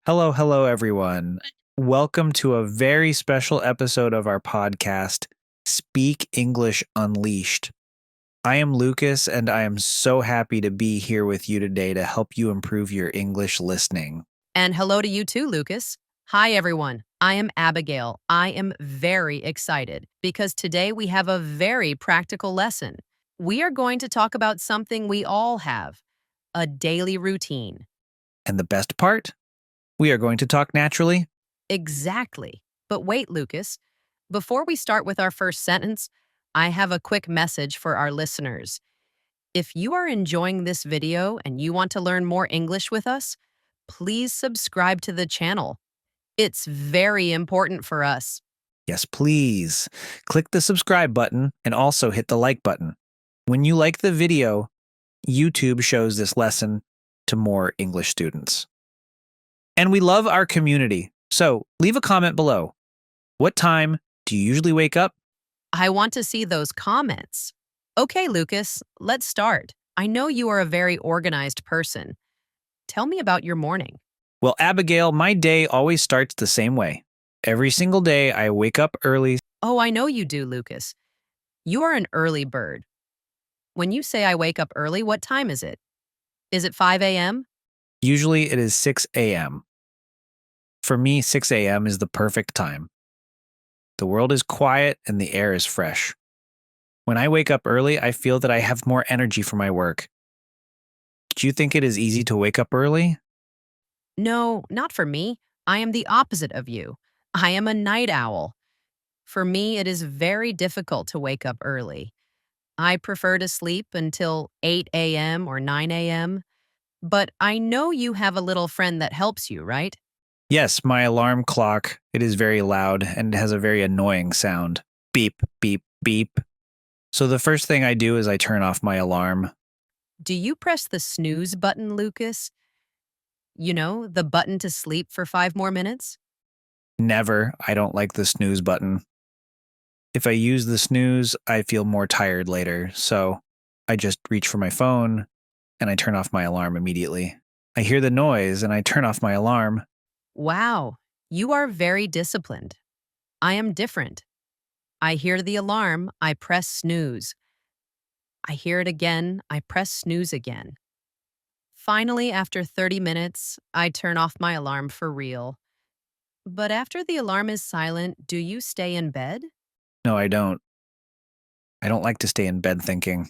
Hello, everyone. Welcome to a very special episode of our podcast, Speak English Unleashed. I am Lucas, and I am so happy to be here with you today to help you improve your English listening. And hello to you too, Lucas. Hi, everyone. I am Abigail. I am very excited because today we have a very practical lesson. We are going to talk about something we all have, a daily routine. And the best part? We are going to talk naturally. Exactly. But wait, Lucas. Before we start with our first sentence, I have a quick message for our listeners. If you are enjoying this video and you want to learn more English with us, please subscribe to the channel. It's very important for us. Yes, please. Click the subscribe button and also hit the like button. When you like the video, YouTube shows this lesson to more English students. And we love our community, so leave a comment below. What time do you usually wake up? I want to see those comments. Okay, Lucas, let's start. I know you are a very organized person. Tell me about your morning. Well, Abigail, my day always starts the same way. Every single day, I wake up early. Oh, I know you do, Lucas. You are an early bird. When you say I wake up early, what time is it? Is it 5 a.m.? Usually it is 6 a.m. For me, 6 a.m. is the perfect time. The world is quiet and the air is fresh. When I wake up early, I feel that I have more energy for my work. Do you think it is easy to wake up early? No, not for me. I am the opposite of you. I am a night owl. For me, it is very difficult to wake up early. I prefer to sleep until 8 a.m. or 9 a.m. But I know you have a little friend that helps you, right? Yes, my alarm clock. It is very loud and has a very annoying sound. Beep, beep, beep. So the first thing I do is I turn off my alarm. Do you press the snooze button, Lucas? You know, the button to sleep for 5 more minutes? Never. I don't like the snooze button. If I use the snooze, I feel more tired later, so I just reach for my phone and I turn off my alarm immediately. I hear the noise and I turn off my alarm. Wow, you are very disciplined. I am different. I hear the alarm, I press snooze. I hear it again, I press snooze again. Finally, after 30 minutes, I turn off my alarm for real. But after the alarm is silent, do you stay in bed? No, I don't. I don't like to stay in bed thinking.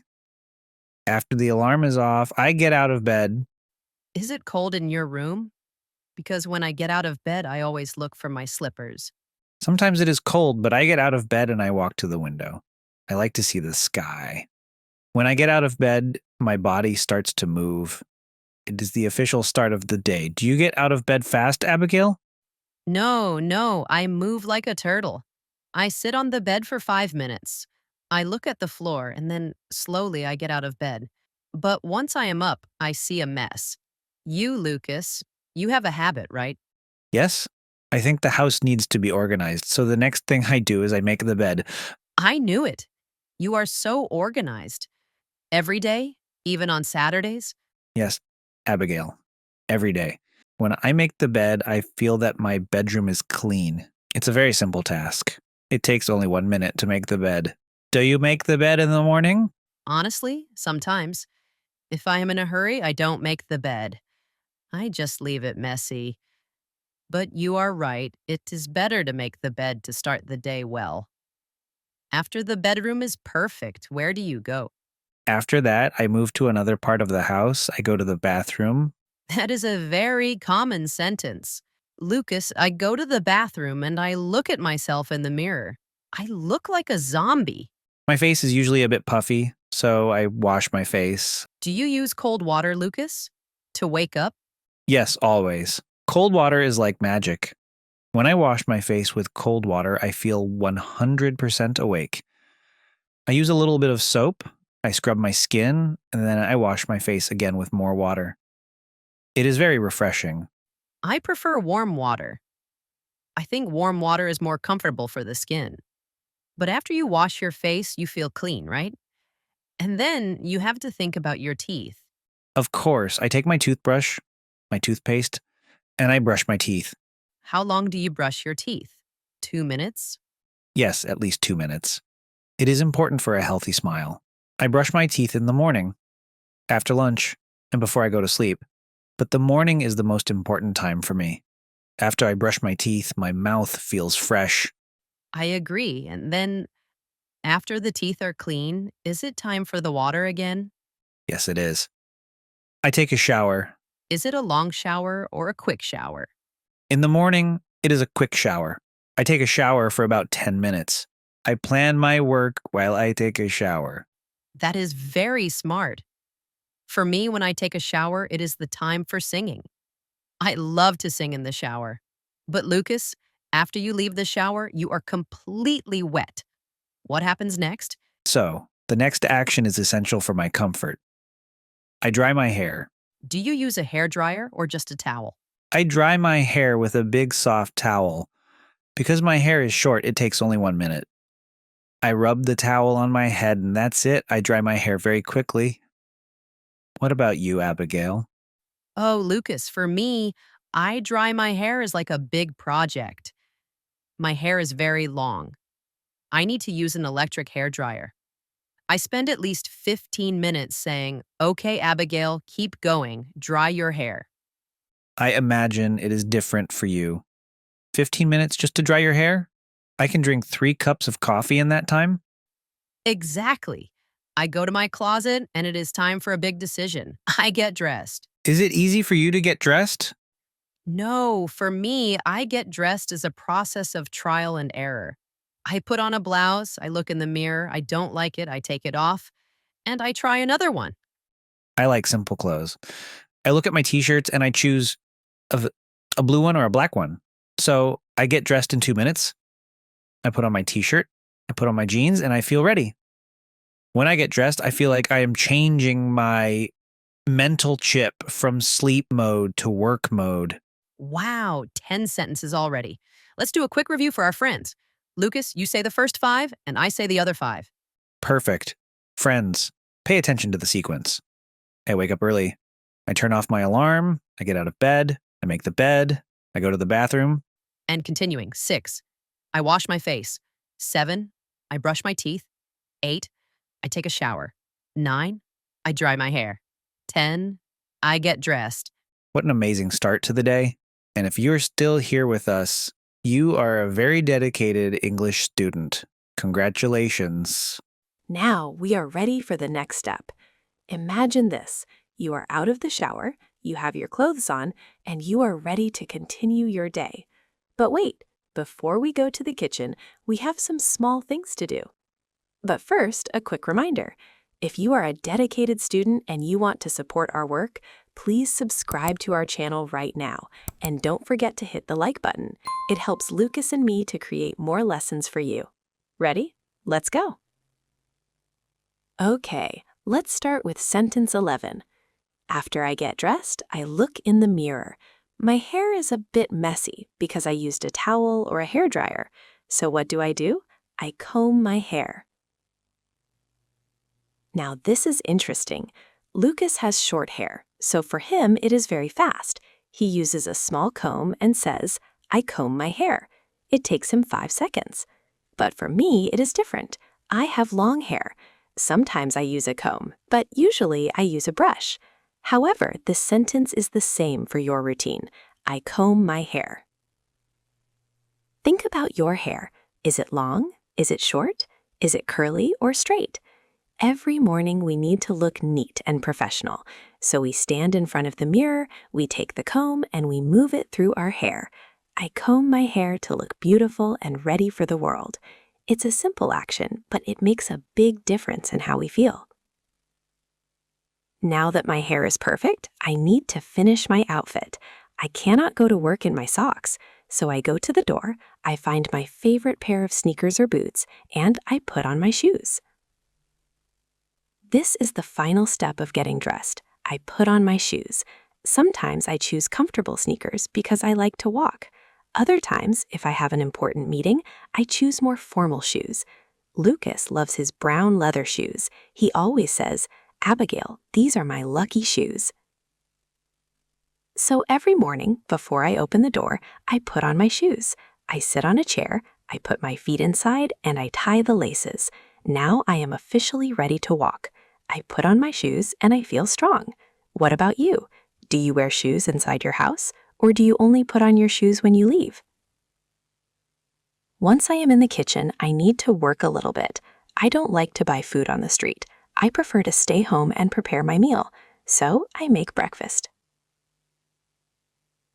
After the alarm is off, I get out of bed. Is it cold in your room? Because when I get out of bed, I always look for my slippers. Sometimes it is cold, but I get out of bed and I walk to the window. I like to see the sky. When I get out of bed, my body starts to move. It is the official start of the day. Do you get out of bed fast, Abigail? No, I move like a turtle. I sit on the bed for 5 minutes. I look at the floor and then slowly I get out of bed. But once I am up, I see a mess. You, Lucas, you have a habit, right? Yes. I think the house needs to be organized, so the next thing I do is I make the bed. I knew it. You are so organized. Every day, even on Saturdays? Yes, Abigail. Every day. When I make the bed, I feel that my bedroom is clean. It's a very simple task. It takes only 1 minute to make the bed. Do you make the bed in the morning? Honestly, sometimes. If I am in a hurry, I don't make the bed. I just leave it messy. But you are right, it is better to make the bed to start the day well. After the bedroom is perfect, where do you go? After that, I move to another part of the house. I go to the bathroom. That is a very common sentence. Lucas, I go to the bathroom and I look at myself in the mirror. I look like a zombie. My face is usually a bit puffy, so I wash my face. Do you use cold water, Lucas? To wake up? Yes, always. Cold water is like magic. When I wash my face with cold water, I feel 100% awake. I use a little bit of soap, I scrub my skin, and then I wash my face again with more water. It is very refreshing. I prefer warm water. I think warm water is more comfortable for the skin. But after you wash your face, you feel clean, right? And then you have to think about your teeth. Of course, I take my toothbrush, my toothpaste, and I brush my teeth. How long do you brush your teeth? 2 minutes? Yes, at least 2 minutes. It is important for a healthy smile. I brush my teeth in the morning, after lunch, and before I go to sleep. But the morning is the most important time for me. After I brush my teeth, my mouth feels fresh. I agree. And then, after the teeth are clean, is it time for the water again? Yes, it is. I take a shower. Is it a long shower or a quick shower? In the morning, it is a quick shower. I take a shower for about 10 minutes. I plan my work while I take a shower. That is very smart. For me, when I take a shower, it is the time for singing. I love to sing in the shower. But Lucas, after you leave the shower, you are completely wet. What happens next? So, the next action is essential for my comfort. I dry my hair. Do you use a hair dryer or just a towel? I dry my hair with a big soft towel. Because my hair is short, it takes only 1 minute. I rub the towel on my head and that's it. I dry my hair very quickly. What about you, Abigail? Oh, Lucas, for me, I dry my hair is like a big project. My hair is very long. I need to use an electric hair dryer. I spend at least 15 minutes saying, "Okay, Abigail, keep going, dry your hair." I imagine it is different for you. 15 minutes just to dry your hair? I can drink 3 cups of coffee in that time? Exactly. I go to my closet and it is time for a big decision. I get dressed. Is it easy for you to get dressed? No, for me, I get dressed as a process of trial and error. I put on a blouse, I look in the mirror, I don't like it, I take it off, and I try another one. I like simple clothes. I look at my t-shirts and I choose a blue one or a black one. So I get dressed in 2 minutes. I put on my t-shirt, I put on my jeans, and I feel ready. When I get dressed, I feel like I am changing my mental chip from sleep mode to work mode. Wow, 10 sentences already. Let's do a quick review for our friends. Lucas, you say the first 5, and I say the other 5. Perfect. Friends, pay attention to the sequence. I wake up early. I turn off my alarm. I get out of bed. I make the bed. I go to the bathroom. And continuing, 6, I wash my face. 7, I brush my teeth. 8, I take a shower. 9, I dry my hair. 10, I get dressed. What an amazing start to the day. And if you're still here with us, you are a very dedicated English student. Congratulations. Now we are ready for the next step. Imagine this. You are out of the shower, you have your clothes on, and you are ready to continue your day. But wait, before we go to the kitchen, we have some small things to do. But first, a quick reminder. If you are a dedicated student and you want to support our work, please subscribe to our channel right now. And don't forget to hit the like button. It helps Lucas and me to create more lessons for you. Ready? Let's go. Okay, let's start with sentence 11. After I get dressed, I look in the mirror. My hair is a bit messy because I used a towel or a hairdryer. So what do? I comb my hair. Now this is interesting. Lucas has short hair, so for him it is very fast. He uses a small comb and says, "I comb my hair." It takes him 5 seconds. But for me, it is different. I have long hair. Sometimes I use a comb, but usually I use a brush. However, the sentence is the same for your routine. I comb my hair. Think about your hair. Is it long? Is it short? Is it curly or straight? Every morning we need to look neat and professional. So we stand in front of the mirror, we take the comb, and we move it through our hair. I comb my hair to look beautiful and ready for the world. It's a simple action, but it makes a big difference in how we feel. Now that my hair is perfect, I need to finish my outfit. I cannot go to work in my socks, so I go to the door, I find my favorite pair of sneakers or boots, and I put on my shoes. This is the final step of getting dressed. I put on my shoes. Sometimes I choose comfortable sneakers because I like to walk. Other times, if I have an important meeting, I choose more formal shoes. Lucas loves his brown leather shoes. He always says, "Abigail, these are my lucky shoes." So every morning, before I open the door, I put on my shoes. I sit on a chair, I put my feet inside, and I tie the laces. Now I am officially ready to walk. I put on my shoes and I feel strong. What about you? Do you wear shoes inside your house, or do you only put on your shoes when you leave? Once I am in the kitchen, I need to work a little bit. I don't like to buy food on the street. I prefer to stay home and prepare my meal. So I make breakfast.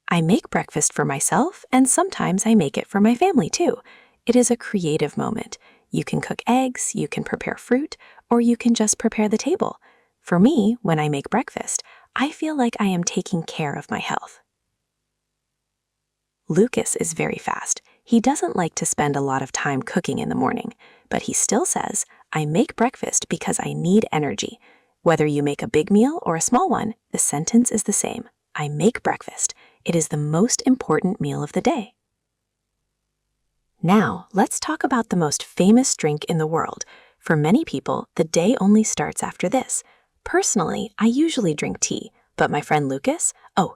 I make breakfast for myself, and sometimes I make it for my family too. It is a creative moment. You can cook eggs, you can prepare fruit, or you can just prepare the table. For me, when I make breakfast, I feel like I am taking care of my health. Lucas is very fast. He doesn't like to spend a lot of time cooking in the morning, but he still says, I make breakfast because I need energy. Whether you make a big meal or a small one, the sentence is the same. I make breakfast. It is the most important meal of the day. Now, let's talk about the most famous drink in the world. For many people, the day only starts after this. Personally, I usually drink tea, but my friend Lucas,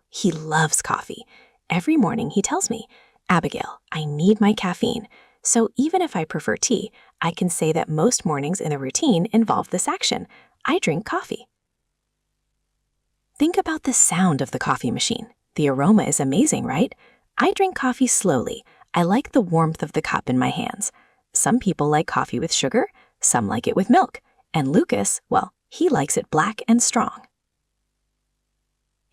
he loves coffee. Every morning he tells me, Abigail, I need my caffeine. So even if I prefer tea, I can say that most mornings in the routine involve this action. I drink coffee. Think about the sound of the coffee machine. The aroma is amazing, right? I drink coffee slowly. I like the warmth of the cup in my hands. Some people like coffee with sugar, some like it with milk. And Lucas, he likes it black and strong.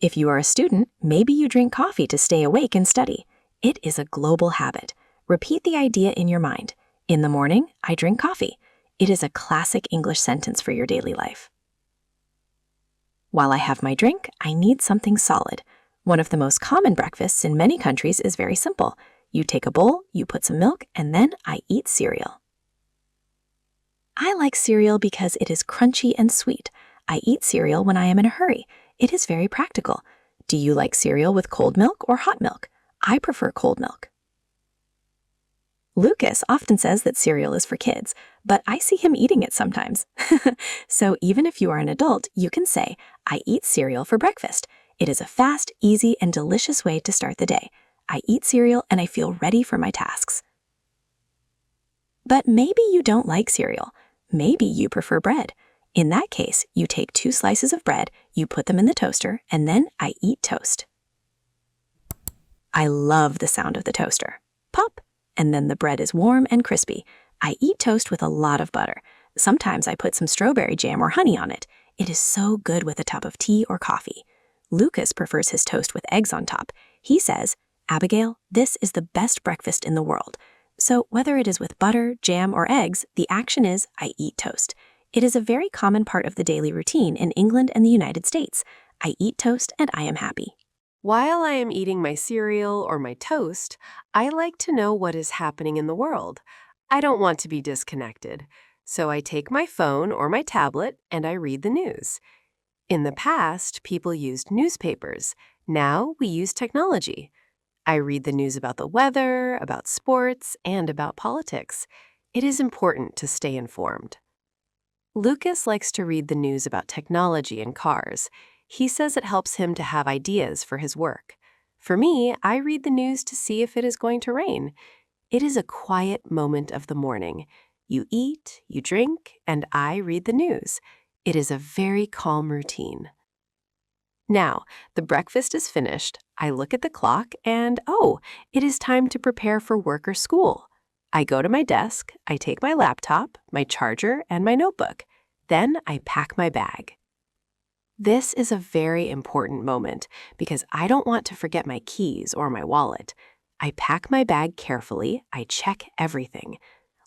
If you are a student, maybe you drink coffee to stay awake and study. It is a global habit. Repeat the idea in your mind. In the morning, I drink coffee. It is a classic English sentence for your daily life. While I have my drink, I need something solid. One of the most common breakfasts in many countries is very simple. You take a bowl, you put some milk, and then I eat cereal. I like cereal because it is crunchy and sweet. I eat cereal when I am in a hurry. It is very practical. Do you like cereal with cold milk or hot milk? I prefer cold milk. Lucas often says that cereal is for kids, but I see him eating it sometimes. So even if you are an adult, you can say, I eat cereal for breakfast. It is a fast, easy, and delicious way to start the day. I eat cereal and I feel ready for my tasks. But maybe you don't like cereal. Maybe you prefer bread. In that case, you take 2 slices of bread, you put them in the toaster, and then I eat toast. I love the sound of the toaster. Pop! And then the bread is warm and crispy. I eat toast with a lot of butter. Sometimes I put some strawberry jam or honey on it. It is so good with a cup of tea or coffee. Lucas prefers his toast with eggs on top. He says, Abigail, this is the best breakfast in the world. So whether it is with butter, jam, or eggs, the action is I eat toast. It is a very common part of the daily routine in England and the United States. I eat toast and I am happy. While I am eating my cereal or my toast, I like to know what is happening in the world. I don't want to be disconnected, so I take my phone or my tablet and I read the news. In the past, people used newspapers. Now we use technology. I read the news about the weather, about sports, and about politics. It is important to stay informed. Lucas likes to read the news about technology and cars. He says it helps him to have ideas for his work. For me, I read the news to see if it is going to rain. It is a quiet moment of the morning. You eat, you drink, and I read the news. It is a very calm routine. Now, the breakfast is finished. I look at the clock and, it is time to prepare for work or school. I go to my desk, I take my laptop, my charger, and my notebook. Then I pack my bag. This is a very important moment because I don't want to forget my keys or my wallet. I pack my bag carefully, I check everything.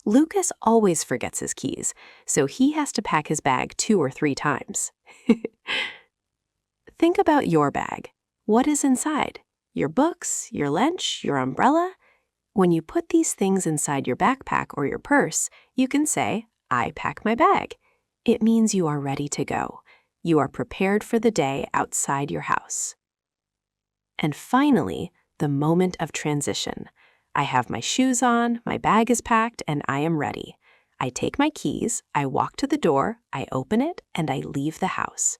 Lucas always forgets his keys, so he has to pack his bag 2 or 3 times. Think about your bag. What is inside? Your books, your lunch, your umbrella? When you put these things inside your backpack or your purse, you can say, I pack my bag. It means you are ready to go. You are prepared for the day outside your house. And finally, the moment of transition. I have my shoes on, my bag is packed, and I am ready. I take my keys, I walk to the door, I open it, and I leave the house.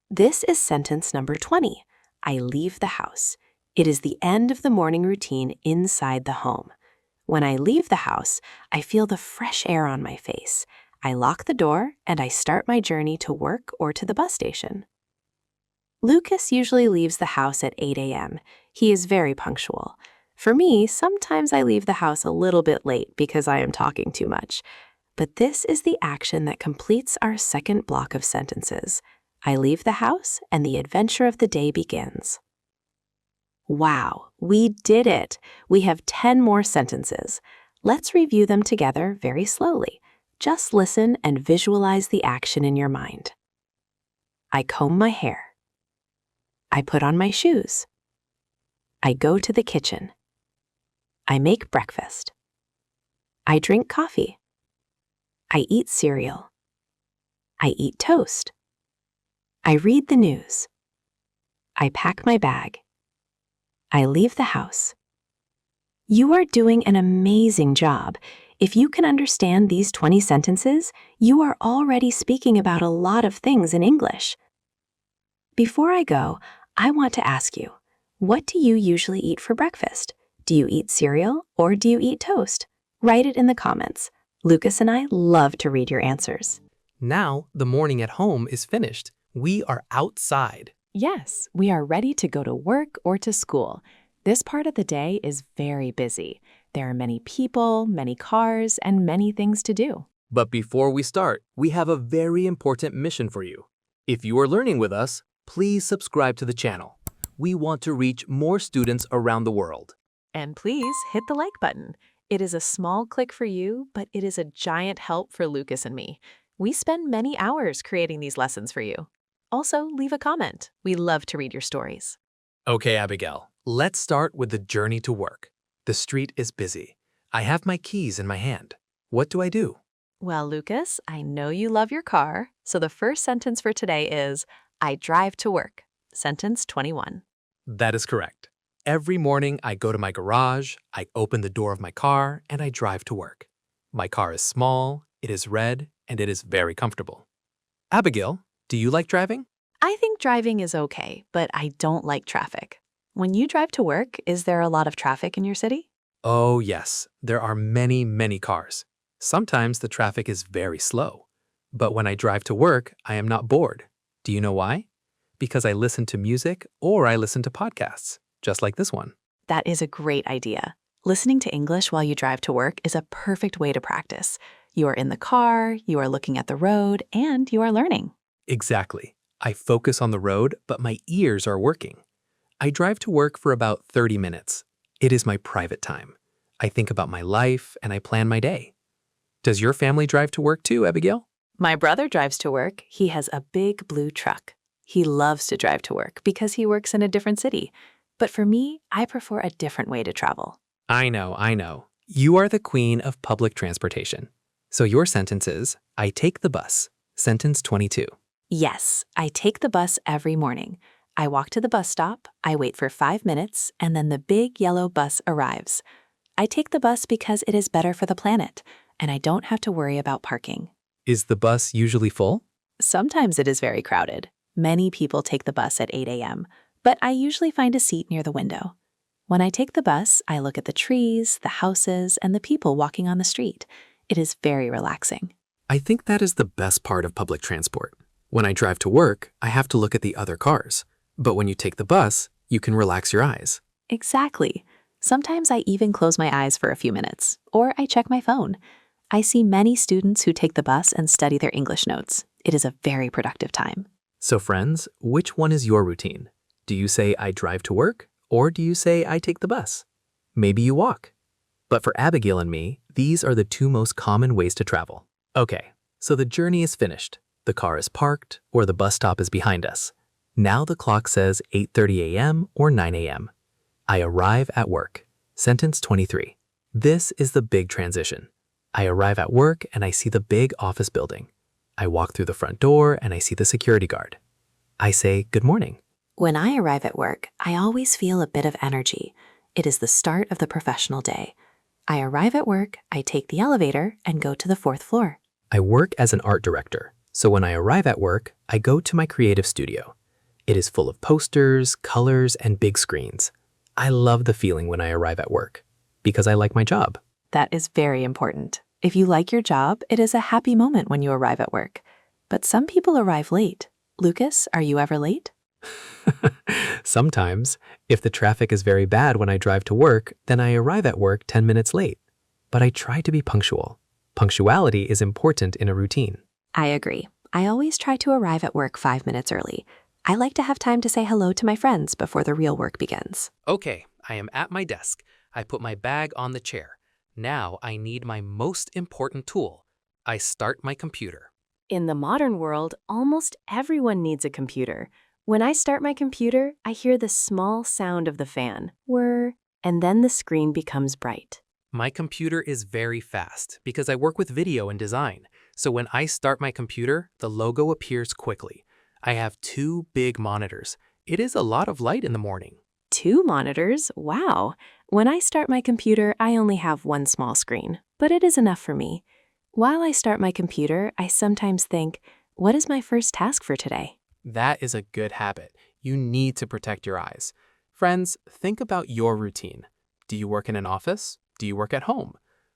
This is sentence number 20. I leave the house. It is the end of the morning routine inside the home. When I leave the house, I feel the fresh air on my face. I lock the door and I start my journey to work or to the bus station. Lucas usually leaves the house at 8 a.m. He is very punctual. For me, sometimes I leave the house a little bit late because I am talking too much. But this is the action that completes our second block of sentences. I leave the house and the adventure of the day begins. Wow, we did it! We have 10 more sentences. Let's review them together very slowly. Just listen and visualize the action in your mind. I comb my hair. I put on my shoes. I go to the kitchen. I make breakfast. I drink coffee. I eat cereal. I eat toast. I read the news. I pack my bag. I leave the house. You are doing an amazing job. If you can understand these 20 sentences, you are already speaking about a lot of things in English. Before I go, I want to ask you, what do you usually eat for breakfast? Do you eat cereal or do you eat toast? Write it in the comments. Lucas and I love to read your answers. Now, the morning at home is finished. We are outside. Yes, we are ready to go to work or to school. This part of the day is very busy. There are many people, many cars, and many things to do. But before we start, we have a very important mission for you. If you are learning with us, please subscribe to the channel. We want to reach more students around the world. And please hit the like button. It is a small click for you, but it is a giant help for Lucas and me. We spend many hours creating these lessons for you. Also, leave a comment. We love to read your stories. Okay, Abigail, let's start with the journey to work. The street is busy. I have my keys in my hand. What do I do? Well, Lucas, I know you love your car, so the first sentence for today is, I drive to work. Sentence 21. That is correct. Every morning, I go to my garage, I open the door of my car, and I drive to work. My car is small, it is red, and it is very comfortable. Abigail, do you like driving? I think driving is okay, but I don't like traffic. When you drive to work, is there a lot of traffic in your city? Oh, yes. There are many, many cars. Sometimes the traffic is very slow. But when I drive to work, I am not bored. Do you know why? Because I listen to music or I listen to podcasts, just like this one. That is a great idea. Listening to English while you drive to work is a perfect way to practice. You are in the car, you are looking at the road, and you are learning. Exactly. I focus on the road, but my ears are working. I drive to work for about 30 minutes. It is my private time. I think about my life and I plan my day. Does your family drive to work too, Abigail? My brother drives to work. He has a big blue truck. He loves to drive to work because he works in a different city. But for me, I prefer a different way to travel. I know. You are the queen of public transportation. So your sentence is, I take the bus. Sentence 22. Yes, I take the bus every morning. I walk to the bus stop, I wait for 5 minutes, and then the big yellow bus arrives. I take the bus because it is better for the planet, and I don't have to worry about parking. Is the bus usually full? Sometimes it is very crowded. Many people take the bus at 8 a.m., but I usually find a seat near the window. When I take the bus, I look at the trees, the houses, and the people walking on the street. It is very relaxing. I think that is the best part of public transport. When I drive to work, I have to look at the other cars. But when you take the bus, you can relax your eyes. Exactly. Sometimes I even close my eyes for a few minutes, or I check my phone. I see many students who take the bus and study their English notes. It is a very productive time. So friends, which one is your routine? Do you say I drive to work, or do you say I take the bus? Maybe you walk. But for Abigail and me, these are the two most common ways to travel. Okay, so the journey is finished. The car is parked, or the bus stop is behind us. Now the clock says 8:30 a.m. or 9 a.m. I arrive at work. Sentence 23. This is the big transition. I arrive at work and I see the big office building. I walk through the front door and I see the security guard. I say, good morning. When I arrive at work, I always feel a bit of energy. It is the start of the professional day. I arrive at work, I take the elevator, and go to the 4th floor. I work as an art director, so when I arrive at work, I go to my creative studio. It is full of posters, colors, and big screens. I love the feeling when I arrive at work because I like my job. That is very important. If you like your job, it is a happy moment when you arrive at work. But some people arrive late. Lucas, are you ever late? Sometimes, if the traffic is very bad when I drive to work, then I arrive at work 10 minutes late. But I try to be punctual. Punctuality is important in a routine. I agree. I always try to arrive at work 5 minutes early. I like to have time to say hello to my friends before the real work begins. Okay, I am at my desk. I put my bag on the chair. Now I need my most important tool. I start my computer. In the modern world, almost everyone needs a computer. When I start my computer, I hear the small sound of the fan, whir, and then the screen becomes bright. My computer is very fast because I work with video and design. So when I start my computer, the logo appears quickly. I have 2 big monitors. It is a lot of light in the morning. 2 monitors? Wow. When I start my computer, I only have 1 small screen, but it is enough for me. While I start my computer, I sometimes think, what is my first task for today? That is a good habit. You need to protect your eyes. Friends, think about your routine. Do you work in an office? Do you work at home?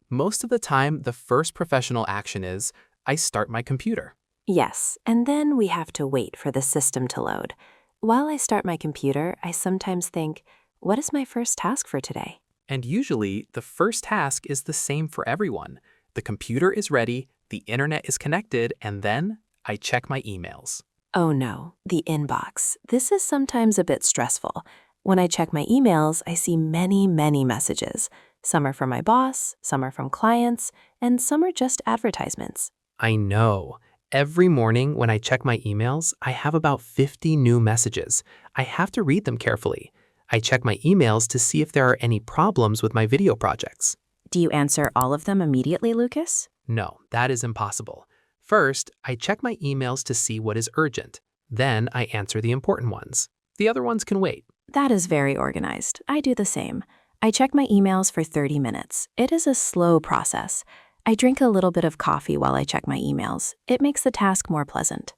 Most of the time, the first professional action is, I start my computer. Yes, and then we have to wait for the system to load. While I start my computer, I sometimes think, what is my first task for today? And usually, the first task is the same for everyone. The computer is ready, the internet is connected, and then I check my emails. Oh no, the inbox. This is sometimes a bit stressful. When I check my emails, I see many messages. Some are from my boss, some are from clients, and some are just advertisements. I know. Every morning when I check my emails, I have about 50 new messages. I have to read them carefully. I check my emails to see if there are any problems with my video projects. Do you answer all of them immediately, Lucas? No, that is impossible. First, I check my emails to see what is urgent. Then I answer the important ones. The other ones can wait. That is very organized. I do the same. I check my emails for 30 minutes. It is a slow process. I drink a little bit of coffee while I check my emails. It makes the task more pleasant.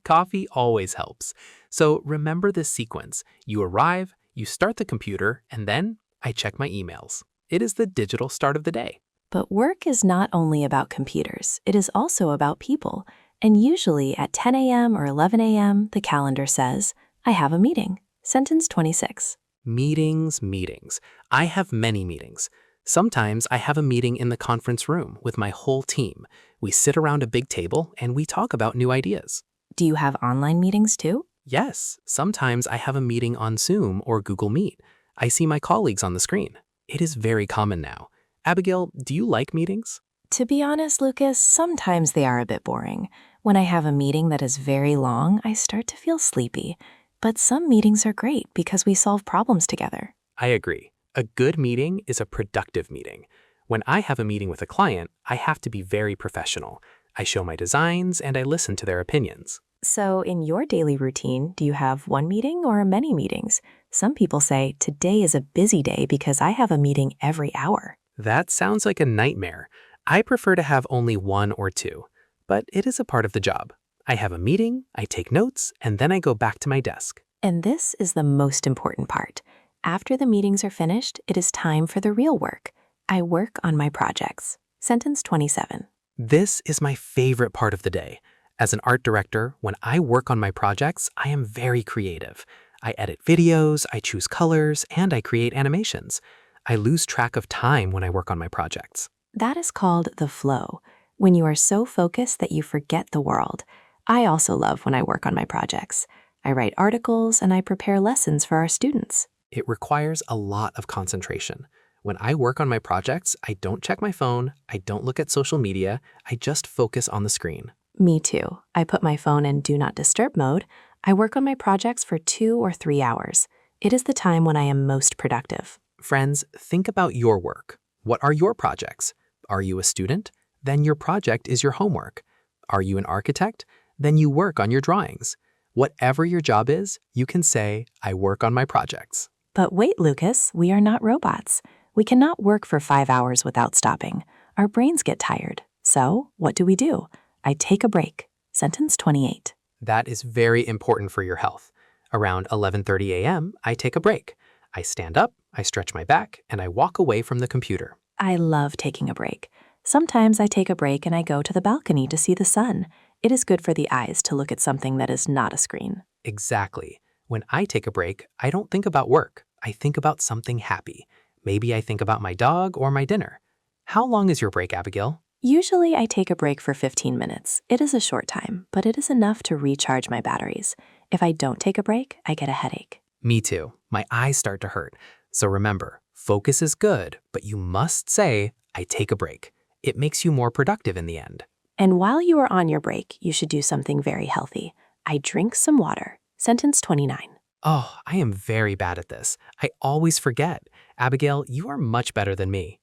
Coffee always helps. So remember this sequence. You arrive, you start the computer, and then I check my emails. It is the digital start of the day. But work is not only about computers. It is also about people. And usually at 10 a.m. or 11 a.m., the calendar says, I have a meeting. Sentence 26. Meetings. I have many meetings. Sometimes I have a meeting in the conference room with my whole team. We sit around a big table and we talk about new ideas. Do you have online meetings too? Yes, sometimes I have a meeting on Zoom or Google Meet. I see my colleagues on the screen. It is very common now. Abigail, do you like meetings? To be honest, Lucas, sometimes they are a bit boring. When I have a meeting that is very long, I start to feel sleepy. But some meetings are great because we solve problems together. I agree. A good meeting is a productive meeting. When I have a meeting with a client, I have to be very professional. I show my designs and I listen to their opinions. So in your daily routine, do you have one meeting or many meetings? Some people say, today is a busy day because I have a meeting every hour. That sounds like a nightmare. I prefer to have only 1 or 2, but it is a part of the job. I have a meeting, I take notes, and then I go back to my desk. And this is the most important part. After the meetings are finished, it is time for the real work. I work on my projects. Sentence 27. This is my favorite part of the day. As an art director, when I work on my projects, I am very creative. I edit videos, I choose colors, and I create animations. I lose track of time when I work on my projects. That is called the flow, when you are so focused that you forget the world. I also love when I work on my projects. I write articles and I prepare lessons for our students. It requires a lot of concentration. When I work on my projects, I don't check my phone, I don't look at social media, I just focus on the screen. Me too. I put my phone in Do Not Disturb mode. I work on my projects for 2 or 3 hours. It is the time when I am most productive. Friends, think about your work. What are your projects? Are you a student? Then your project is your homework. Are you an architect? Then you work on your drawings. Whatever your job is, you can say, I work on my projects. But wait, Lucas, we are not robots. We cannot work for 5 hours without stopping. Our brains get tired. So, what do? I take a break. Sentence 28. That is very important for your health. Around 11:30 a.m., I take a break. I stand up, I stretch my back, and I walk away from the computer. I love taking a break. Sometimes I take a break and I go to the balcony to see the sun. It is good for the eyes to look at something that is not a screen. Exactly. When I take a break, I don't think about work. I think about something happy. Maybe I think about my dog or my dinner. How long is your break, Abigail? Usually I take a break for 15 minutes. It is a short time, but it is enough to recharge my batteries. If I don't take a break, I get a headache. Me too. My eyes start to hurt. So remember, focus is good, but you must say, I take a break. It makes you more productive in the end. And while you are on your break, you should do something very healthy. I drink some water. Sentence 29. Oh, I am very bad at this. I always forget. Abigail, you are much better than me.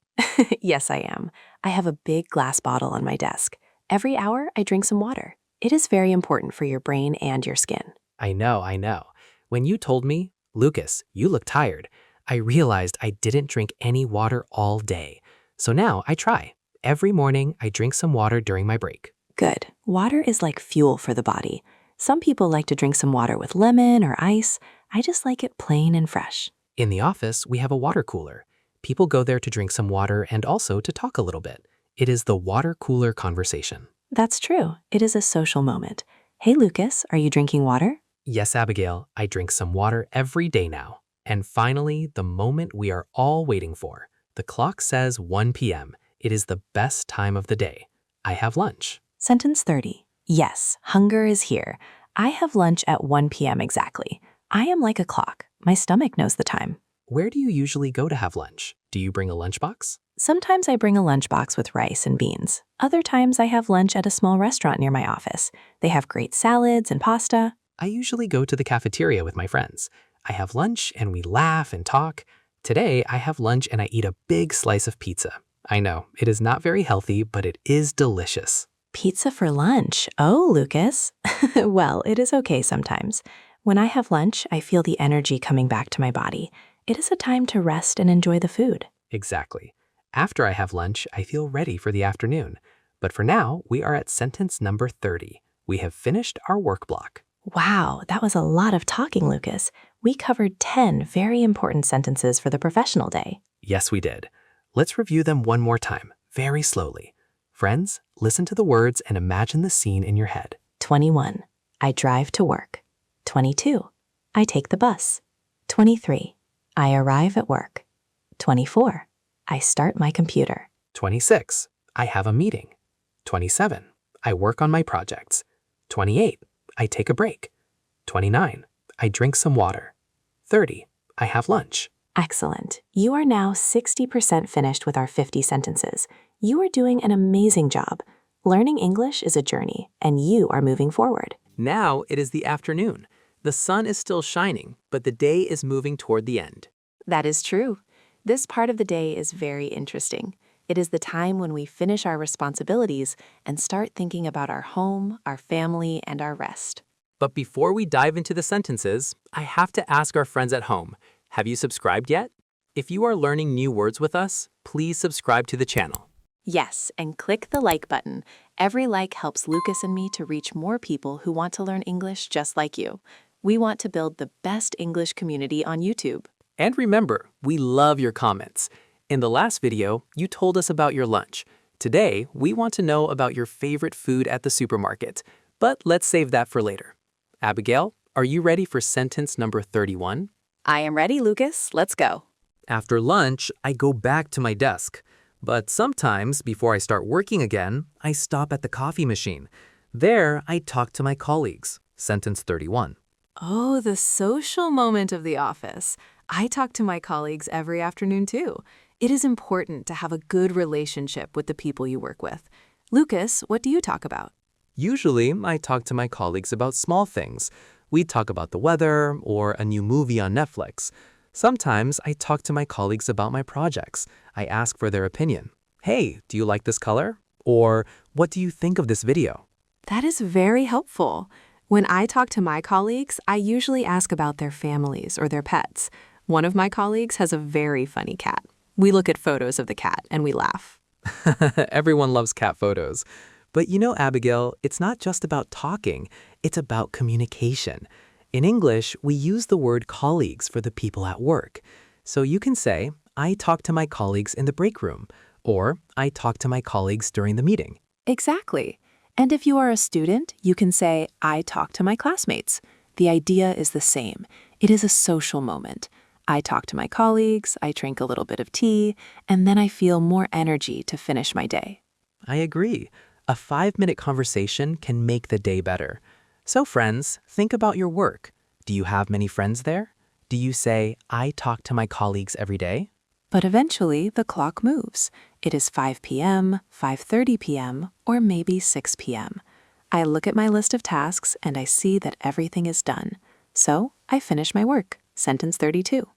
Yes, I am. I have a big glass bottle on my desk. Every hour, I drink some water. It is very important for your brain and your skin. I know. When you told me, Lucas, you look tired, I realized I didn't drink any water all day. So now I try. Every morning, I drink some water during my break. Good. Water is like fuel for the body. Some people like to drink some water with lemon or ice. I just like it plain and fresh. In the office, we have a water cooler. People go there to drink some water and also to talk a little bit. It is the water cooler conversation. That's true. It is a social moment. Hey, Lucas, are you drinking water? Yes, Abigail, I drink some water every day now. And finally, the moment we are all waiting for. The clock says 1 p.m. It is the best time of the day. I have lunch. Sentence 30. Yes, hunger is here. I have lunch at 1 p.m. exactly. I am like a clock. My stomach knows the time. Where do you usually go to have lunch? Do you bring a lunchbox? Sometimes I bring a lunchbox with rice and beans. Other times I have lunch at a small restaurant near my office. They have great salads and pasta. I usually go to the cafeteria with my friends. I have lunch and we laugh and talk. Today, I have lunch and I eat a big slice of pizza. I know, it is not very healthy, but it is delicious. Pizza for lunch. Oh, Lucas. Well, it is okay sometimes. When I have lunch, I feel the energy coming back to my body. It is a time to rest and enjoy the food. Exactly. After I have lunch, I feel ready for the afternoon. But for now, we are at sentence number 30. We have finished our work block. Wow, that was a lot of talking, Lucas. We covered 10 very important sentences for the professional day. Yes, we did. Let's review them one more time, very slowly. Friends, listen to the words and imagine the scene in your head. 21. I drive to work. 22. I take the bus. 23. I arrive at work. 24. I start my computer. 26. I have a meeting. 27. I work on my projects. 28. I take a break. 29. I drink some water. 30. I have lunch. Excellent. You are now 60% finished with our 50 sentences. You are doing an amazing job. Learning English is a journey, and you are moving forward. Now it is the afternoon. The sun is still shining, but the day is moving toward the end. That is true. This part of the day is very interesting. It is the time when we finish our responsibilities and start thinking about our home, our family, and our rest. But before we dive into the sentences, I have to ask our friends at home, have you subscribed yet? If you are learning new words with us, please subscribe to the channel. Yes, and click the like button. Every like helps Lucas and me to reach more people who want to learn English just like you. We want to build the best English community on YouTube. And remember, we love your comments. In the last video, you told us about your lunch. Today, we want to know about your favorite food at the supermarket. But let's save that for later. Abigail, are you ready for sentence number 31? I am ready, Lucas. Let's go. After lunch, I go back to my desk. But sometimes, before I start working again, I stop at the coffee machine. There, I talk to my colleagues. Sentence 31. Oh, the social moment of the office. I talk to my colleagues every afternoon too. It is important to have a good relationship with the people you work with. Lucas, what do you talk about? Usually, I talk to my colleagues about small things. We talk about the weather or a new movie on Netflix. Sometimes I talk to my colleagues about my projects. I ask for their opinion. Hey, do you like this color? Or what do you think of this video? That is very helpful. When I talk to my colleagues, I usually ask about their families or their pets. One of my colleagues has a very funny cat. We look at photos of the cat and we laugh. Everyone loves cat photos. But you know, Abigail, it's not just about talking, it's about communication. In English, we use the word colleagues for the people at work. So you can say, I talk to my colleagues in the break room, or I talk to my colleagues during the meeting. Exactly. And if you are a student, you can say, I talk to my classmates. The idea is the same. It is a social moment. I talk to my colleagues, I drink a little bit of tea, and then I feel more energy to finish my day. I agree. A 5-minute conversation can make the day better. So friends, think about your work. Do you have many friends there? Do you say, I talk to my colleagues every day? But eventually, the clock moves. It is 5 p.m., 5:30 p.m., or maybe 6 p.m. I look at my list of tasks and I see that everything is done. So I finish my work. Sentence 32.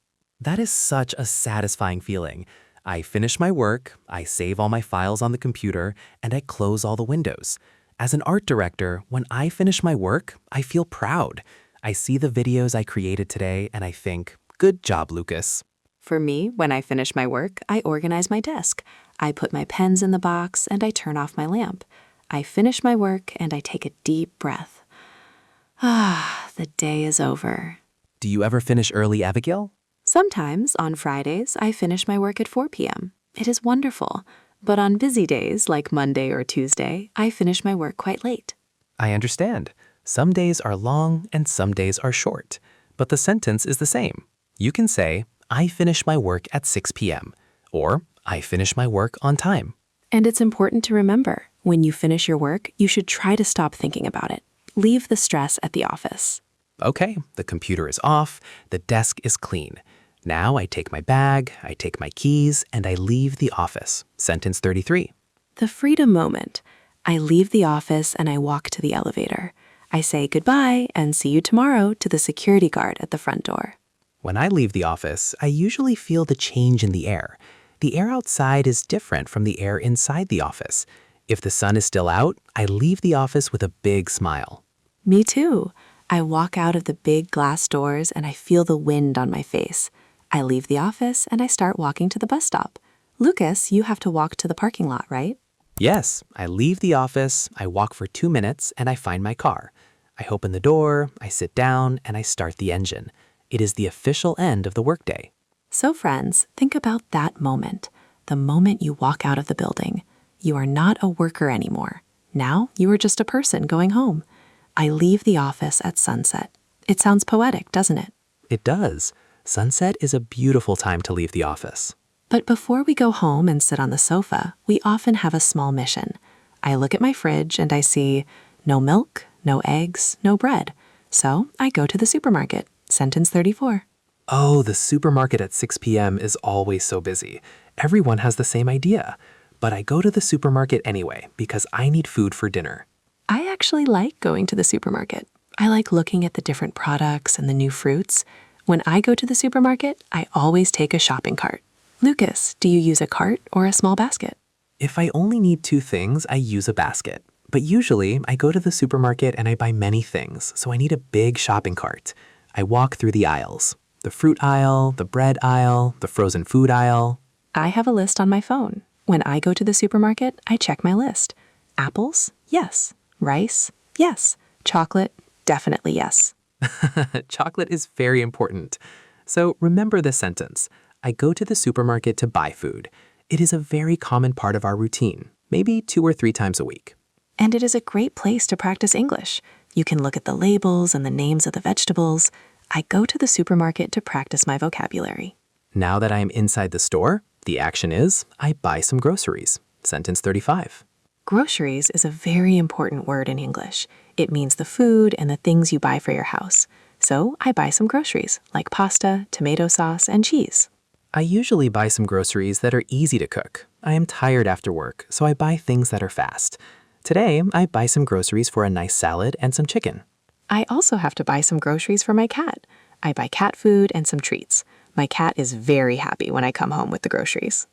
That is such a satisfying feeling. I finish my work, I save all my files on the computer, and I close all the windows. As an art director, when I finish my work, I feel proud. I see the videos I created today and I think, good job, Lucas. For me, when I finish my work, I organize my desk. I put my pens in the box and I turn off my lamp. I finish my work and I take a deep breath. Ah, the day is over. Do you ever finish early, Abigail? Sometimes, on Fridays, I finish my work at 4 p.m. It is wonderful. But on busy days, like Monday or Tuesday, I finish my work quite late. I understand. Some days are long and some days are short. But the sentence is the same. You can say, I finish my work at 6 p.m. or I finish my work on time. And it's important to remember, when you finish your work, you should try to stop thinking about it. Leave the stress at the office. Okay, the computer is off, the desk is clean. Now I take my bag, I take my keys, and I leave the office. Sentence 33. The freedom moment. I leave the office and I walk to the elevator. I say goodbye and see you tomorrow to the security guard at the front door. When I leave the office, I usually feel the change in the air. The air outside is different from the air inside the office. If the sun is still out, I leave the office with a big smile. Me too. I walk out of the big glass doors and I feel the wind on my face. I leave the office and I start walking to the bus stop. Lucas, you have to walk to the parking lot, right? Yes, I leave the office, I walk for 2 minutes, and I find my car. I open the door, I sit down, and I start the engine. It is the official end of the workday. So friends, think about that moment. The moment you walk out of the building. You are not a worker anymore. Now you are just a person going home. I leave the office at sunset. It sounds poetic, doesn't it? It does. Sunset is a beautiful time to leave the office. But before we go home and sit on the sofa, we often have a small mission. I look at my fridge and I see no milk, no eggs, no bread. So I go to the supermarket. Sentence 34. Oh, the supermarket at 6 p.m. is always so busy. Everyone has the same idea. But I go to the supermarket anyway because I need food for dinner. I actually like going to the supermarket. I like looking at the different products and the new fruits. When I go to the supermarket, I always take a shopping cart. Lucas, do you use a cart or a small basket? If I only need 2 things, I use a basket. But usually, I go to the supermarket and I buy many things, so I need a big shopping cart. I walk through the aisles. The fruit aisle, the bread aisle, the frozen food aisle. I have a list on my phone. When I go to the supermarket, I check my list. Apples? Yes. Rice? Yes. Chocolate? Definitely yes. Chocolate is very important. So remember this sentence. I go to the supermarket to buy food. It is a very common part of our routine, maybe 2 or 3 times a week. And it is a great place to practice English. You can look at the labels and the names of the vegetables. I go to the supermarket to practice my vocabulary. Now that I am inside the store, the action is I buy some groceries. Sentence 35. Groceries is a very important word in English. It means the food and the things you buy for your house. So I buy some groceries, like pasta, tomato sauce, and cheese. I usually buy some groceries that are easy to cook. I am tired after work, so I buy things that are fast. Today, I buy some groceries for a nice salad and some chicken. I also have to buy some groceries for my cat. I buy cat food and some treats. My cat is very happy when I come home with the groceries.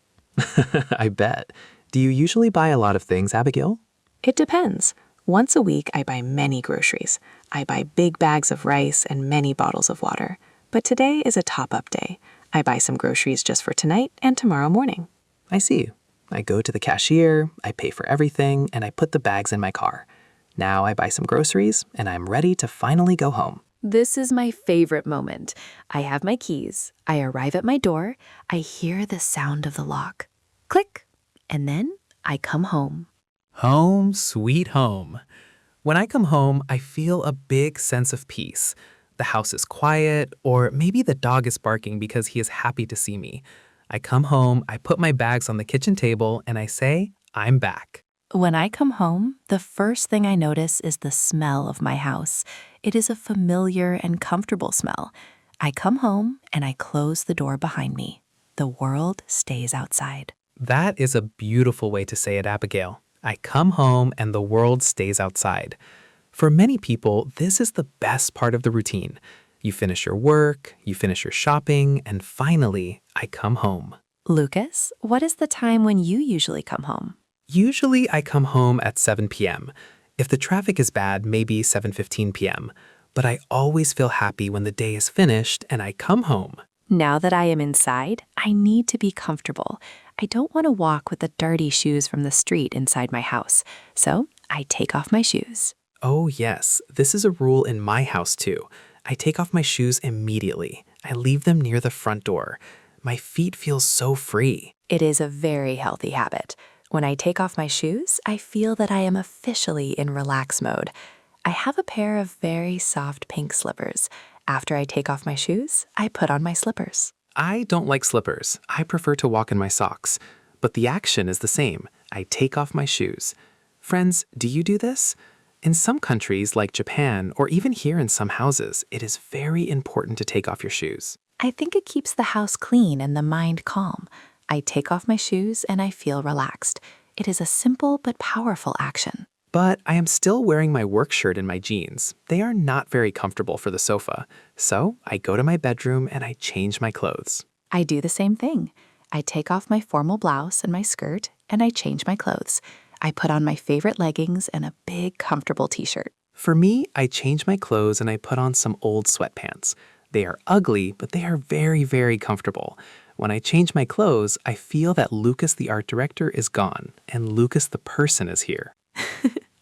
I bet. Do you usually buy a lot of things, Abigail? It depends. Once a week, I buy many groceries. I buy big bags of rice and many bottles of water. But today is a top-up day. I buy some groceries just for tonight and tomorrow morning. I see. I go to the cashier, I pay for everything, and I put the bags in my car. Now I buy some groceries, and I'm ready to finally go home. This is my favorite moment. I have my keys. I arrive at my door. I hear the sound of the lock. Click. And then I come home. Home, sweet home. When I come home, I feel a big sense of peace. The house is quiet, or maybe the dog is barking because he is happy to see me. I come home, I put my bags on the kitchen table, and I say, I'm back. When I come home, the first thing I notice is the smell of my house. It is a familiar and comfortable smell. I come home and I close the door behind me. The world stays outside. That is a beautiful way to say it, Abigail. I come home and the world stays outside. For many people, this is the best part of the routine. You finish your work, you finish your shopping, and finally, I come home. Lucas, what is the time when you usually come home? Usually, I come home at 7 p.m. If the traffic is bad, maybe 7:15 p.m. But I always feel happy when the day is finished and I come home. Now that I am inside, I need to be comfortable. I don't want to walk with the dirty shoes from the street inside my house, so I take off my shoes. Oh yes, this is a rule in my house too. I take off my shoes immediately. I leave them near the front door. My feet feel so free. It is a very healthy habit. When I take off my shoes, I feel that I am officially in relax mode. I have a pair of very soft pink slippers. After I take off my shoes, I put on my slippers. I don't like slippers. I prefer to walk in my socks. But the action is the same. I take off my shoes. Friends, do you do this? In some countries, like Japan, or even here in some houses, it is very important to take off your shoes. I think it keeps the house clean and the mind calm. I take off my shoes and I feel relaxed. It is a simple but powerful action. But I am still wearing my work shirt and my jeans. They are not very comfortable for the sofa. So I go to my bedroom and I change my clothes. I do the same thing. I take off my formal blouse and my skirt and I change my clothes. I put on my favorite leggings and a big, comfortable t-shirt. For me, I change my clothes and I put on some old sweatpants. They are ugly, but they are very, very comfortable. When I change my clothes, I feel that Lucas the art director is gone and Lucas the person is here.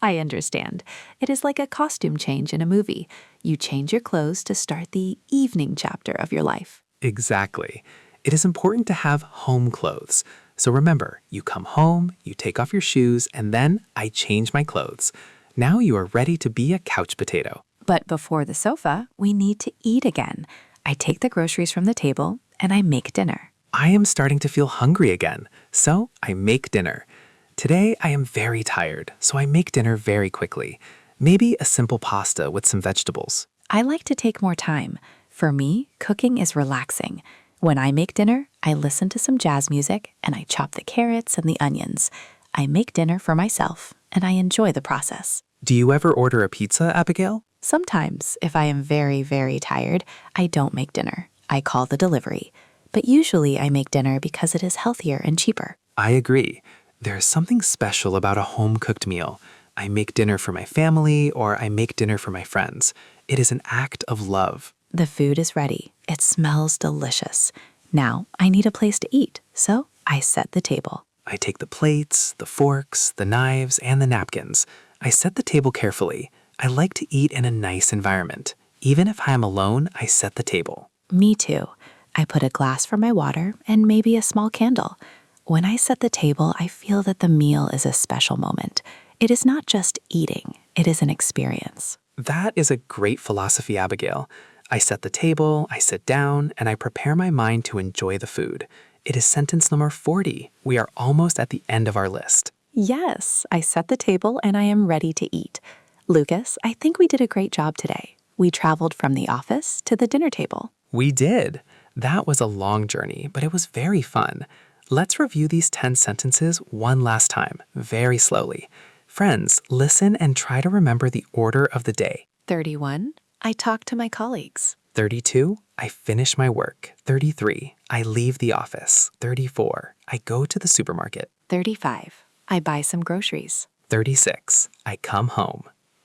I understand. It is like a costume change in a movie. You change your clothes to start the evening chapter of your life. Exactly. It is important to have home clothes. So remember, you come home, you take off your shoes, and then I change my clothes. Now you are ready to be a couch potato. But before the sofa, we need to eat again. I take the groceries from the table and I make dinner. I am starting to feel hungry again, so I make dinner. Today, I am very tired, so I make dinner very quickly. Maybe a simple pasta with some vegetables. I like to take more time. For me, cooking is relaxing. When I make dinner, I listen to some jazz music and I chop the carrots and the onions. I make dinner for myself and I enjoy the process. Do you ever order a pizza, Abigail? Sometimes, if I am very, very tired, I don't make dinner. I call the delivery. But usually I make dinner because it is healthier and cheaper. I agree. There is something special about a home-cooked meal. I make dinner for my family or I make dinner for my friends. It is an act of love. The food is ready. It smells delicious. Now I need a place to eat, so I set the table. I take the plates, the forks, the knives, and the napkins. I set the table carefully. I like to eat in a nice environment. Even if I am alone, I set the table. Me too. I put a glass for my water and maybe a small candle. When I set the table, I feel that the meal is a special moment. It is not just eating, it is an experience. That is a great philosophy, Abigail. I set the table, I sit down, and I prepare my mind to enjoy the food. It is sentence number 40. We are almost at the end of our list. Yes, I set the table and I am ready to eat. Lucas, I think we did a great job today. We traveled from the office to the dinner table. We did. That was a long journey, but it was very fun. Let's review these 10 sentences one last time, very slowly. Friends, listen and try to remember the order of the day. 31, I talk to my colleagues. 32, I finish my work. 33, I leave the office. 34, I go to the supermarket. 35, I buy some groceries. 36, I come home.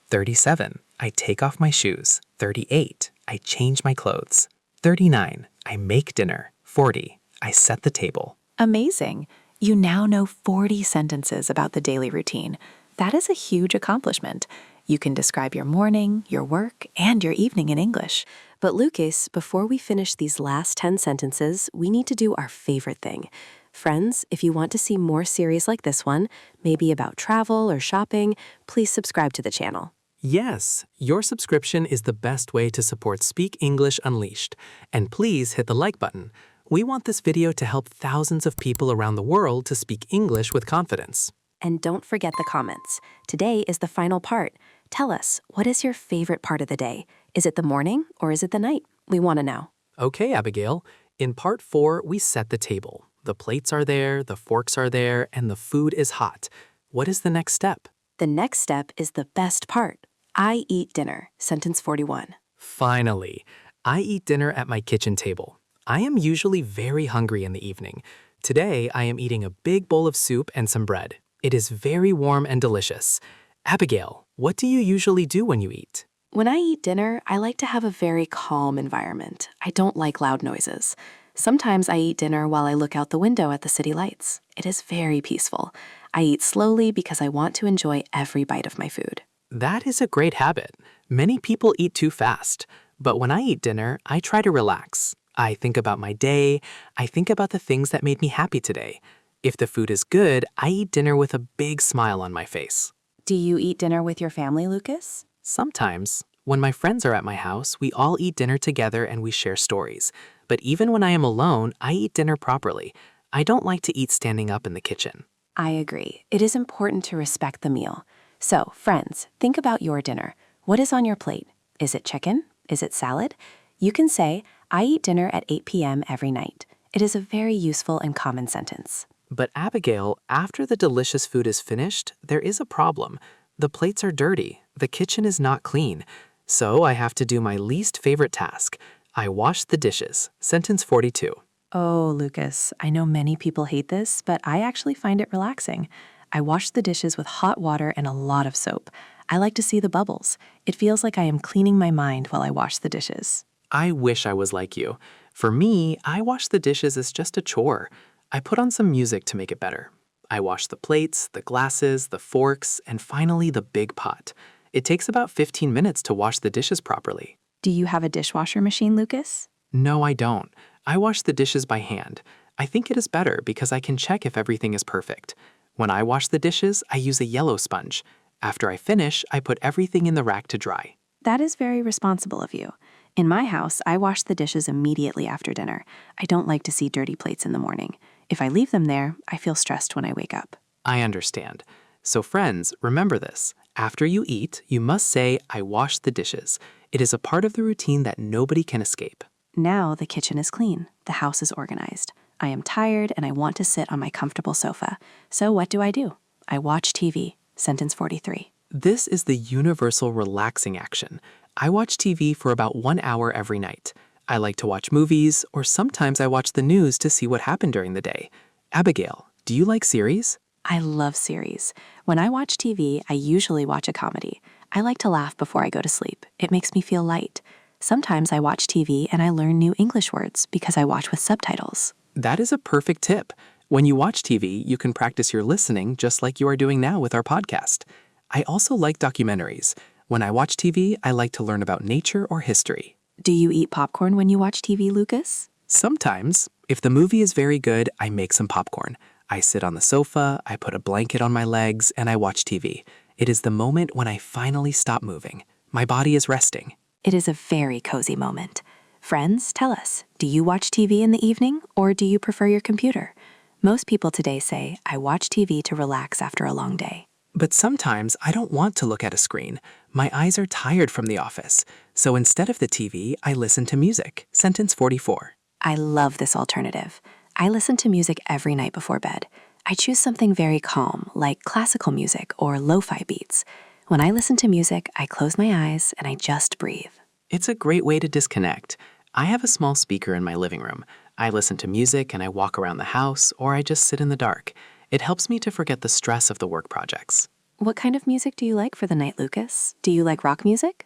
37, I take off my shoes. 38, I change my clothes. 39, I make dinner. 40, I set the table. Amazing. You now know 40 sentences about the daily routine. That is a huge accomplishment. You can describe your morning, your work, and your evening in English. But Lucas, before we finish these last 10 sentences, we need to do our favorite thing. Friends, if you want to see more series like this one, maybe about travel or shopping, please subscribe to the channel. Yes, your subscription is the best way to support Speak English Unleashed. And please hit the like button. We want this video to help thousands of people around the world to speak English with confidence. And don't forget the comments. Today is the final part. Tell us, what is your favorite part of the day? Is it the morning or is it the night? We want to know. Okay, Abigail. In part 4, we set the table. The plates are there, the forks are there, and the food is hot. What is the next step? The next step is the best part. I eat dinner. Sentence 41. Finally, I eat dinner at my kitchen table. I am usually very hungry in the evening. Today, I am eating a big bowl of soup and some bread. It is very warm and delicious. Abigail, what do you usually do when you eat? When I eat dinner, I like to have a very calm environment. I don't like loud noises. Sometimes I eat dinner while I look out the window at the city lights. It is very peaceful. I eat slowly because I want to enjoy every bite of my food. That is a great habit. Many people eat too fast. But when I eat dinner, I try to relax. I think about my day. I think about the things that made me happy today. If the food is good, I eat dinner with a big smile on my face. Do you eat dinner with your family, Lucas? Sometimes. When my friends are at my house, we all eat dinner together and we share stories. But even when I am alone, I eat dinner properly. I don't like to eat standing up in the kitchen. I agree. It is important to respect the meal. So, friends, think about your dinner. What is on your plate? Is it chicken? Is it salad? You can say, I eat dinner at 8 p.m. every night. It is a very useful and common sentence. But Abigail, after the delicious food is finished, there is a problem. The plates are dirty. The kitchen is not clean. So I have to do my least favorite task. I wash the dishes. Sentence 42. Oh, Lucas, I know many people hate this, but I actually find it relaxing. I wash the dishes with hot water and a lot of soap. I like to see the bubbles. It feels like I am cleaning my mind while I wash the dishes. I wish I was like you. For me, I wash the dishes as just a chore. I put on some music to make it better. I wash the plates, the glasses, the forks, and finally the big pot. It takes about 15 minutes to wash the dishes properly. Do you have a dishwasher machine, Lucas? No, I don't. I wash the dishes by hand. I think it is better because I can check if everything is perfect. When I wash the dishes, I use a yellow sponge. After I finish, I put everything in the rack to dry. That is very responsible of you. In my house, I wash the dishes immediately after dinner. I don't like to see dirty plates in the morning. If I leave them there, I feel stressed when I wake up. I understand. So friends, remember this. After you eat, you must say, I washed the dishes. It is a part of the routine that nobody can escape. Now the kitchen is clean. The house is organized. I am tired and I want to sit on my comfortable sofa. So what do? I watch TV. Sentence 43. This is the universal relaxing action. I watch TV for about 1 hour every night. I like to watch movies, or sometimes I watch the news to see what happened during the day. Abigail, do you like series? I love series. When I watch TV, I usually watch a comedy. I like to laugh before I go to sleep. It makes me feel light. Sometimes I watch TV and I learn new English words because I watch with subtitles. That is a perfect tip. When you watch TV, you can practice your listening just like you are doing now with our podcast. I also like documentaries. When I watch TV, I like to learn about nature or history. Do you eat popcorn when you watch TV, Lucas? Sometimes. If the movie is very good, I make some popcorn. I sit on the sofa, I put a blanket on my legs, and I watch TV. It is the moment when I finally stop moving. My body is resting. It is a very cozy moment. Friends, tell us, do you watch TV in the evening or do you prefer your computer? Most people today say, I watch TV to relax after a long day. But sometimes I don't want to look at a screen. My eyes are tired from the office. So instead of the TV, I listen to music. Sentence 44. I love this alternative. I listen to music every night before bed. I choose something very calm, like classical music or lo-fi beats. When I listen to music, I close my eyes and I just breathe. It's a great way to disconnect. I have a small speaker in my living room. I listen to music and I walk around the house, or I just sit in the dark. It helps me to forget the stress of the work projects. What kind of music do you like for the night, Lucas? Do you like rock music?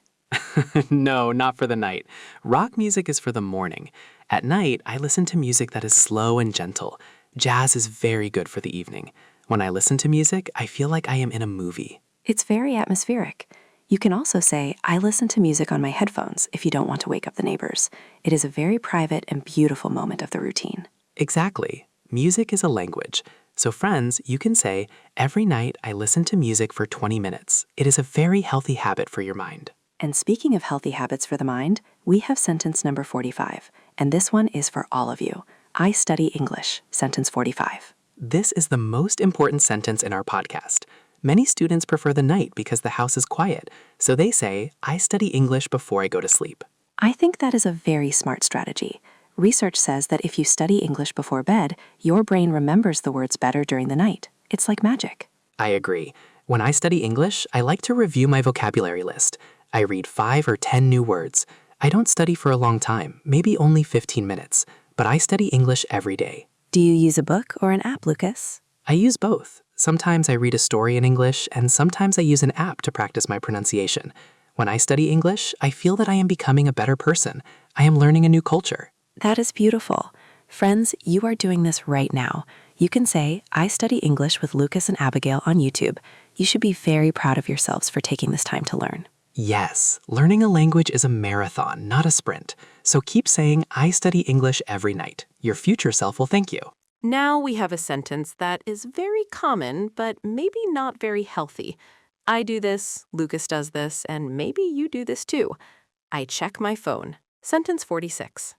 No, not for the night. Rock music is for the morning. At night, I listen to music that is slow and gentle. Jazz is very good for the evening. When I listen to music, I feel like I am in a movie. It's very atmospheric. You can also say, I listen to music on my headphones if you don't want to wake up the neighbors. It is a very private and beautiful moment of the routine. Exactly. Music is a language. So friends, you can say, every night I listen to music for 20 minutes. It is a very healthy habit for your mind. And speaking of healthy habits for the mind, we have sentence number 45. And this one is for all of you. I study English, sentence 45. This is the most important sentence in our podcast. Many students prefer the night because the house is quiet. So they say, I study English before I go to sleep. I think that is a very smart strategy. Research says that if you study English before bed, your brain remembers the words better during the night. It's like magic. I agree. When I study English, I like to review my vocabulary list. I read 5 or 10 new words. I don't study for a long time, maybe only 15 minutes, but I study English every day. Do you use a book or an app, Lucas? I use both. Sometimes I read a story in English, and sometimes I use an app to practice my pronunciation. When I study English, I feel that I am becoming a better person. I am learning a new culture. That is beautiful. Friends, you are doing this right now. You can say, I study English with Lucas and Abigail on YouTube. You should be very proud of yourselves for taking this time to learn. Yes, learning a language is a marathon, not a sprint. So keep saying, I study English every night. Your future self will thank you. Now we have a sentence that is very common, but maybe not very healthy. I do this, Lucas does this, and maybe you do this too. I check my phone. Sentence 46.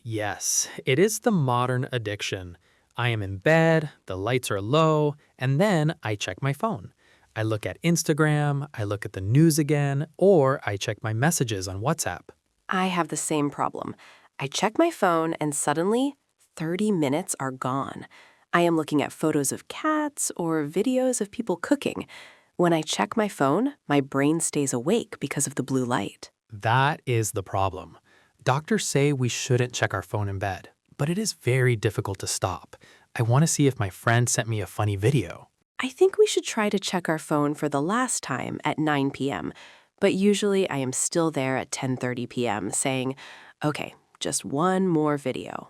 Yes, it is the modern addiction. I am in bed, the lights are low, and then I check my phone. I look at Instagram, I look at the news again, or I check my messages on WhatsApp. I have the same problem. I check my phone and suddenly 30 minutes are gone. I am looking at photos of cats or videos of people cooking. When I check my phone, my brain stays awake because of the blue light. That is the problem. Doctors say we shouldn't check our phone in bed, but it is very difficult to stop. I want to see if my friend sent me a funny video. I think we should try to check our phone for the last time at 9 p.m., but usually I am still there at 10:30 p.m. saying, okay, just one more video.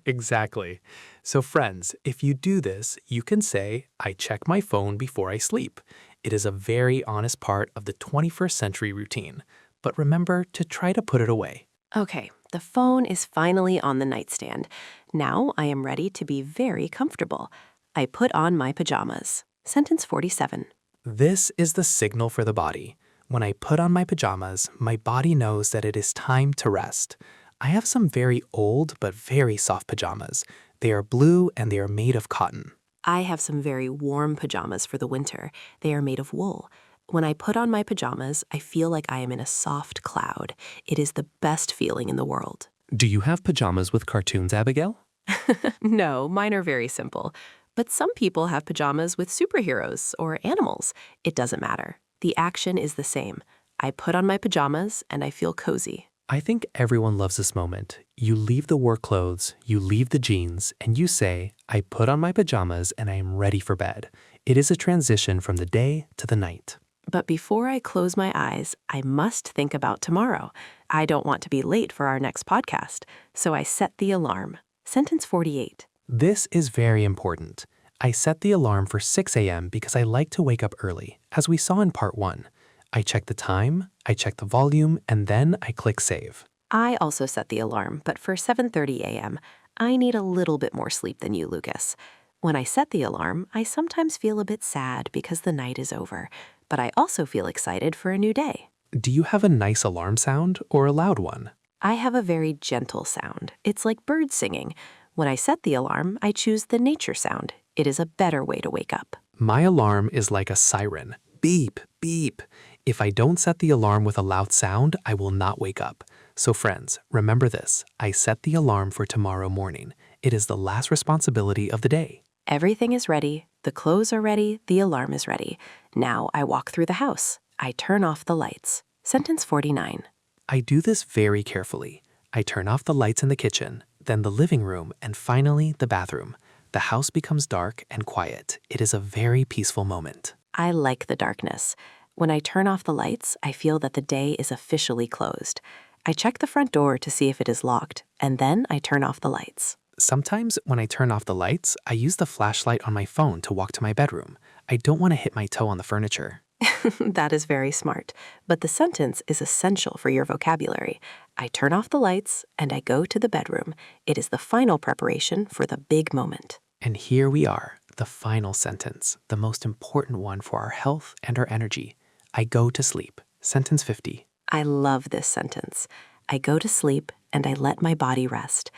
Exactly. So friends, if you do this, you can say, I check my phone before I sleep. It is a very honest part of the 21st century routine. But remember to try to put it away. Okay, the phone is finally on the nightstand. Now I am ready to be very comfortable. I put on my pajamas. Sentence 47. This is the signal for the body. When I put on my pajamas, my body knows that it is time to rest. I have some very old but very soft pajamas. They are blue and they are made of cotton. I have some very warm pajamas for the winter. They are made of wool. When I put on my pajamas, I feel like I am in a soft cloud. It is the best feeling in the world. Do you have pajamas with cartoons, Abigail? No, mine are very simple. But some people have pajamas with superheroes or animals. It doesn't matter. The action is the same. I put on my pajamas and I feel cozy. I think everyone loves this moment. You leave the work clothes, you leave the jeans, and you say, I put on my pajamas and I am ready for bed. It is a transition from the day to the night. But before I close my eyes, I must think about tomorrow. I don't want to be late for our next podcast, so I set the alarm. Sentence 48. This is very important. I set the alarm for 6 a.m. because I like to wake up early, as we saw in part 1. I check the time, I check the volume, and then I click save. I also set the alarm, but for 7:30 a.m., I need a little bit more sleep than you, Lucas. When I set the alarm, I sometimes feel a bit sad because the night is over, but I also feel excited for a new day. Do you have a nice alarm sound or a loud one? I have a very gentle sound. It's like birds singing. When I set the alarm, I choose the nature sound. It is a better way to wake up. My alarm is like a siren. Beep, beep. If I don't set the alarm with a loud sound, I will not wake up. So friends, remember this. I set the alarm for tomorrow morning. It is the last responsibility of the day. Everything is ready. The clothes are ready. The alarm is ready. Now I walk through the house. I turn off the lights. Sentence 49. I do this very carefully. I turn off the lights in the kitchen, then the living room, and finally the bathroom. The house becomes dark and quiet. It is a very peaceful moment. I like the darkness. When I turn off the lights, I feel that the day is officially closed. I check the front door to see if it is locked, and then I turn off the lights. Sometimes when I turn off the lights, I use the flashlight on my phone to walk to my bedroom. I don't want to hit my toe on the furniture. That is very smart, but the sentence is essential for your vocabulary. I turn off the lights and I go to the bedroom. It is the final preparation for the big moment. And here we are, the final sentence, the most important one for our health and our energy. I go to sleep. Sentence 50. I love this sentence. I go to sleep and I let my body rest.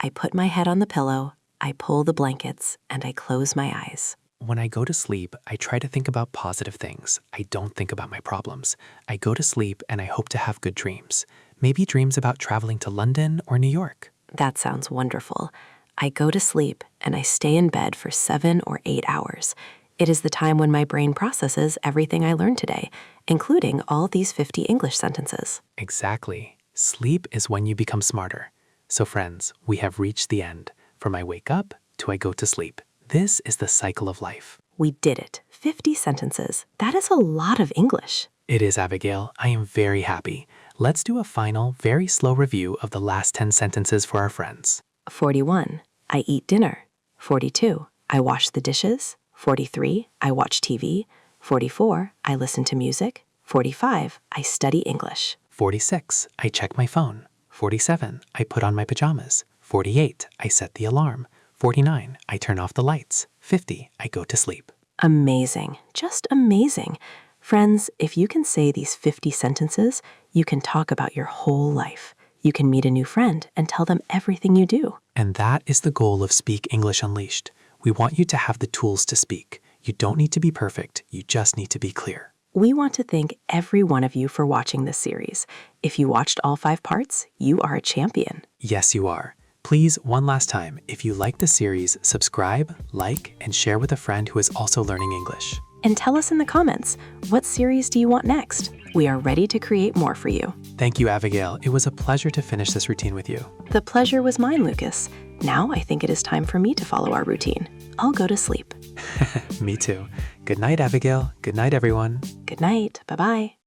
I put my head on the pillow, I pull the blankets, and I close my eyes. When I go to sleep, I try to think about positive things. I don't think about my problems. I go to sleep and I hope to have good dreams. Maybe dreams about traveling to London or New York. That sounds wonderful. I go to sleep and I stay in bed for 7 or 8 hours. It is the time when my brain processes everything I learned today, including all these 50 English sentences. Exactly. Sleep is when you become smarter. So friends, we have reached the end. From I wake up to I go to sleep. This is the cycle of life. We did it. 50 sentences. That is a lot of English. It is, Abigail. I am very happy. Let's do a final, very slow review of the last 10 sentences for our friends. 41. I eat dinner. 42. I wash the dishes. 43. I watch TV. 44. I listen to music. 45. I study English. 46. I check my phone. 47. I put on my pajamas. 48. I set the alarm. 49. I turn off the lights. 50. I go to sleep. Amazing. Just amazing. Friends, if you can say these 50 sentences, you can talk about your whole life. You can meet a new friend and tell them everything you do. And that is the goal of Speak English Unleashed. We want you to have the tools to speak. You don't need to be perfect. You just need to be clear. We want to thank every one of you for watching this series. If you watched all 5 parts, you are a champion. Yes, you are. Please, one last time, if you like the series, subscribe, like, and share with a friend who is also learning English. And tell us in the comments, what series do you want next? We are ready to create more for you. Thank you, Abigail. It was a pleasure to finish this routine with you. The pleasure was mine, Lucas. Now I think it is time for me to follow our routine. I'll go to sleep. Me too. Good night, Abigail. Good night, everyone. Good night. Bye-bye.